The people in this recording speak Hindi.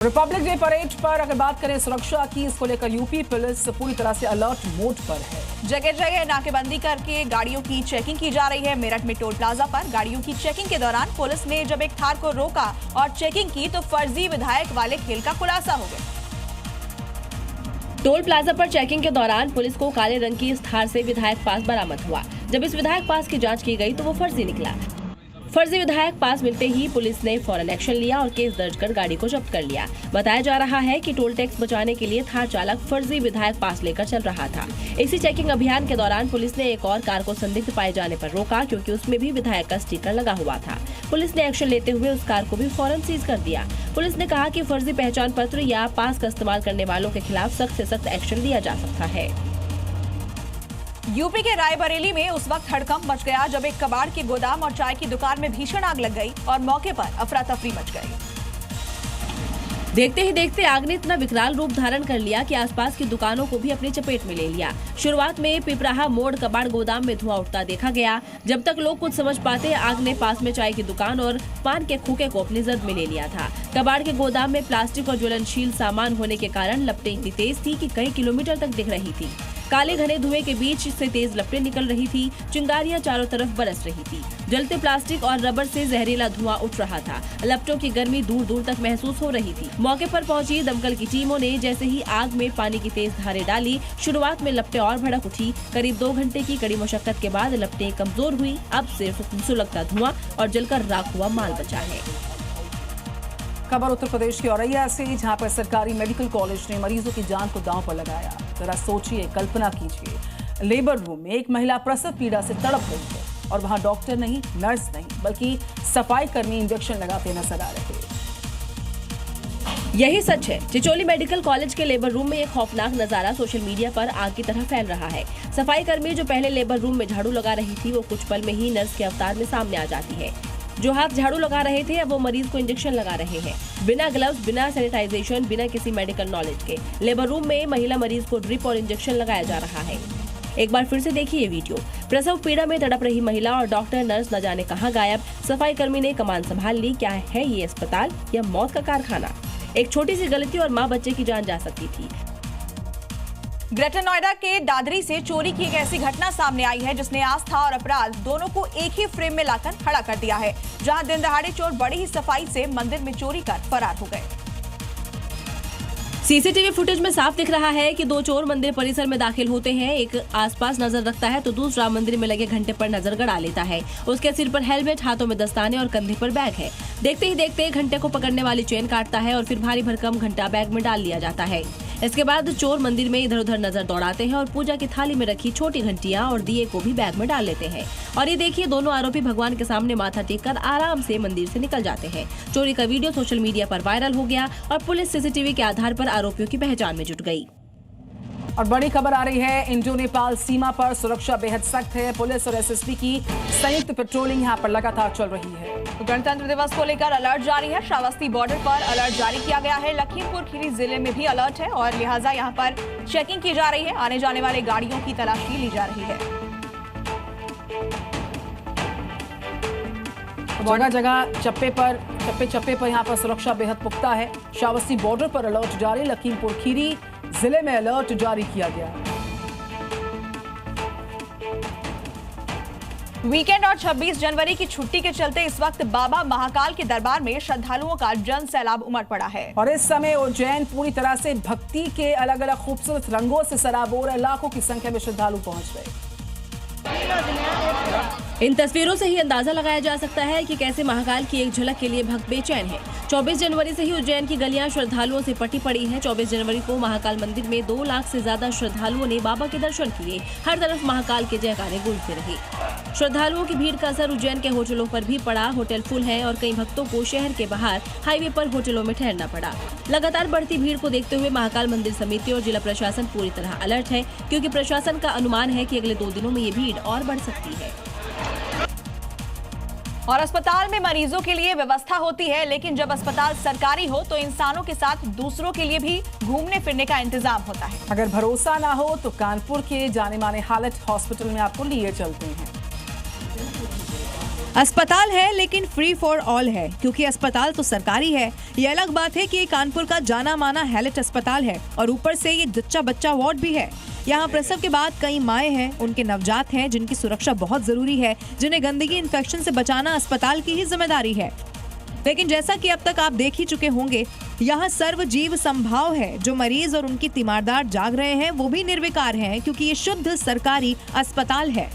रिपब्लिक डे परेड पर अगर बात करें सुरक्षा की, इसको लेकर यूपी पुलिस पूरी तरह से अलर्ट मोड पर है। जगह जगह नाकेबंदी करके गाड़ियों की चेकिंग की जा रही है। मेरठ में टोल प्लाजा पर गाड़ियों की चेकिंग के दौरान पुलिस ने जब एक थार को रोका और चेकिंग की तो फर्जी विधायक वाले खेल का खुलासा हो गया। टोल प्लाजा पर चेकिंग के दौरान पुलिस को काले रंग की इस थार से विधायक पास बरामद हुआ। जब इस विधायक पास की जांच की गई तो वो फर्जी निकला। फर्जी विधायक पास मिलते ही पुलिस ने फौरन एक्शन लिया और केस दर्ज कर गाड़ी को जब्त कर लिया। बताया जा रहा है कि टोल टैक्स बचाने के लिए थार चालक फर्जी विधायक पास लेकर चल रहा था। इसी चेकिंग अभियान के दौरान पुलिस ने एक और कार को संदिग्ध पाए जाने पर रोका, क्योंकि उसमें भी विधायक का स्टिकर लगा हुआ था। पुलिस ने एक्शन लेते हुए उस कार को भी फौरन सीज कर दिया। पुलिस ने कहा कि फर्जी पहचान पत्र या पास का इस्तेमाल करने वालों के खिलाफ सख्त से सख्त एक्शन लिया जा सकता है। यूपी के रायबरेली में उस वक्त हड़कंप मच गया जब एक कबाड़ के गोदाम और चाय की दुकान में भीषण आग लग गई और मौके पर अफरा तफरी मच गई। देखते ही देखते आग ने इतना विकराल रूप धारण कर लिया कि आसपास की दुकानों को भी अपनी चपेट में ले लिया। शुरुआत में पिपराहा मोड़ कबाड़ गोदाम में धुआं उठता देखा गया। जब तक लोग कुछ समझ पाते, आग ने पास में चाय की दुकान और पान के खोखे को अपनी जद में ले लिया था। कबाड़ के गोदाम में प्लास्टिक और ज्वलनशील सामान होने के कारण लपटें इतनी तेज थी कि कई किलोमीटर तक दिख रही थी। काले घने धुएं के बीच से तेज लपटें निकल रही थी। चिंगारियां चारों तरफ बरस रही थी। जलते प्लास्टिक और रबर से जहरीला धुआं उठ रहा था। लपटों की गर्मी दूर दूर तक महसूस हो रही थी। मौके पर पहुंची दमकल की टीमों ने जैसे ही आग में पानी की तेज धारें डाली, शुरुआत में लपटें और भड़क उठी। करीब 2 घंटे की कड़ी मशक्कत के बाद लपटें कमजोर हुई। अब सिर्फ सुलगता धुआं और जलकर राख हुआ माल बचा है। खबर उत्तर प्रदेश के औरैया से, जहां पर सरकारी मेडिकल कॉलेज ने मरीजों की जान को दांव पर लगाया। जरा सोचिए, कल्पना कीजिए, लेबर रूम में एक महिला प्रसव पीड़ा से तड़प रही है और वहां डॉक्टर नहीं, नर्स नहीं, बल्कि सफाई कर्मी इंजेक्शन लगाते नजर आ रहे हैं। यही सच है। चिचोली मेडिकल कॉलेज के लेबर रूम में एक खौफनाक नजारा सोशल मीडिया पर आग की तरह फैल रहा है। सफाई कर्मी जो पहले लेबर रूम में झाड़ू लगा रही थी, वो कुछ पल में ही नर्स के अवतार में सामने आ जाती है। जो हाथ झाड़ू लगा रहे थे, अब वो मरीज को इंजेक्शन लगा रहे हैं। बिना ग्लव्स, बिना सैनिटाइजेशन, बिना किसी मेडिकल नॉलेज के लेबर रूम में महिला मरीज को ड्रिप और इंजेक्शन लगाया जा रहा है। एक बार फिर से देखिए ये वीडियो। प्रसव पीड़ा में तड़प रही महिला और डॉक्टर नर्स न जाने कहां गायब। सफाई कर्मी ने कमान संभाल ली। क्या है ये अस्पताल या मौत का कारखाना? एक छोटी सी गलती और माँ बच्चे की जान जा सकती थी। ग्रेटर नोएडा के दादरी से चोरी की एक ऐसी घटना सामने आई है जिसने आस्था और अपराध दोनों को एक ही फ्रेम में लाकर खड़ा कर दिया है। जहां दिन दहाड़े चोर बड़ी ही सफाई से मंदिर में चोरी कर फरार हो गए। सीसीटीवी फुटेज में साफ दिख रहा है कि 2 चोर मंदिर परिसर में दाखिल होते हैं। एक आसपास नजर रखता है तो दूसरा मंदिर में लगे घंटे पर नजर गड़ा लेता है। उसके सिर पर हेलमेट, हाथों में दस्ताने और कंधे पर बैग है। देखते ही देखते घंटे को पकड़ने वाली चेन काटता है और फिर भारी भरकम घंटा बैग में डाल लिया जाता है। इसके बाद चोर मंदिर में इधर उधर नजर दौड़ाते हैं और पूजा की थाली में रखी छोटी घंटियां और दिए को भी बैग में डाल लेते हैं। और ये देखिए, दोनों आरोपी भगवान के सामने माथा टेक कर आराम से मंदिर से निकल जाते हैं। चोरी का वीडियो सोशल मीडिया पर वायरल हो गया और पुलिस सीसीटीवी के आधार पर आरोपियों की पहचान में जुट गई। और बड़ी खबर आ रही है, इंडो नेपाल सीमा पर सुरक्षा बेहद सख्त है। पुलिस और एसएसबी की संयुक्त पेट्रोलिंग यहां पर लगातार चल रही है। गणतंत्र दिवस को लेकर अलर्ट जारी है। श्रावस्ती बॉर्डर पर अलर्ट जारी किया गया है। लखीमपुर खीरी जिले में भी अलर्ट है और लिहाजा यहां पर चेकिंग की जा रही है। आने जाने वाले गाड़ियों की तलाशी ली जा रही है। जगह जगह चप्पे पर यहाँ पर सुरक्षा बेहद पुख्ता है। श्रावस्ती बॉर्डर पर अलर्ट जारी। लखीमपुर खीरी जिले में अलर्ट जारी किया गया। वीकेंड और 26 जनवरी की छुट्टी के चलते इस वक्त बाबा महाकाल के दरबार में श्रद्धालुओं का जन सैलाब उमड़ पड़ा है। और इस समय उज्जैन पूरी तरह से भक्ति के अलग अलग खूबसूरत रंगों से सराबोर है। लाखों की संख्या में श्रद्धालु पहुंच गए। इन तस्वीरों से ही अंदाजा लगाया जा सकता है कि कैसे महाकाल की एक झलक के लिए भक्त बेचैन है। 24 जनवरी से ही उज्जैन की गलियां श्रद्धालुओं से पटी पड़ी हैं। 24 जनवरी को महाकाल मंदिर में 2 लाख से ज्यादा श्रद्धालुओं ने बाबा के दर्शन किए। हर तरफ महाकाल के जयकारे गूंजते रहे। श्रद्धालुओं की भीड़ का असर उज्जैन के होटलों पर भी पड़ा। होटल फुल है और कई भक्तों को शहर के बाहर हाईवे पर होटलों में ठहरना पड़ा। लगातार बढ़ती भीड़ को देखते हुए महाकाल मंदिर समिति और जिला प्रशासन पूरी तरह अलर्ट है, क्योंकि प्रशासन का अनुमान है कि अगले 2 दिनों में ये भीड़ और बढ़ सकती है। और अस्पताल में मरीजों के लिए व्यवस्था होती है, लेकिन जब अस्पताल सरकारी हो तो इंसानों के साथ दूसरों के लिए भी घूमने फिरने का इंतजाम होता है। अगर भरोसा ना हो तो कानपुर के जाने माने हालत हॉस्पिटल में आपको लिए चलते हैं। अस्पताल है लेकिन फ्री फॉर ऑल है, क्योंकि अस्पताल तो सरकारी है। ये अलग बात है कि ये कानपुर का जाना माना हैलेट अस्पताल है और ऊपर से ये जच्चा बच्चा वार्ड भी है। यहाँ प्रसव के बाद कई माएँ हैं, उनके नवजात हैं जिनकी सुरक्षा बहुत जरूरी है, जिन्हें गंदगी इन्फेक्शन से बचाना अस्पताल की ही जिम्मेदारी है। लेकिन जैसा कि अब तक आप देख ही चुके होंगे, यहाँ सर्व जीव संभाव है। जो मरीज और उनकी तीमारदार जाग रहे हैं वो भी निर्विकार हैं, क्योंकि ये शुद्ध सरकारी अस्पताल है।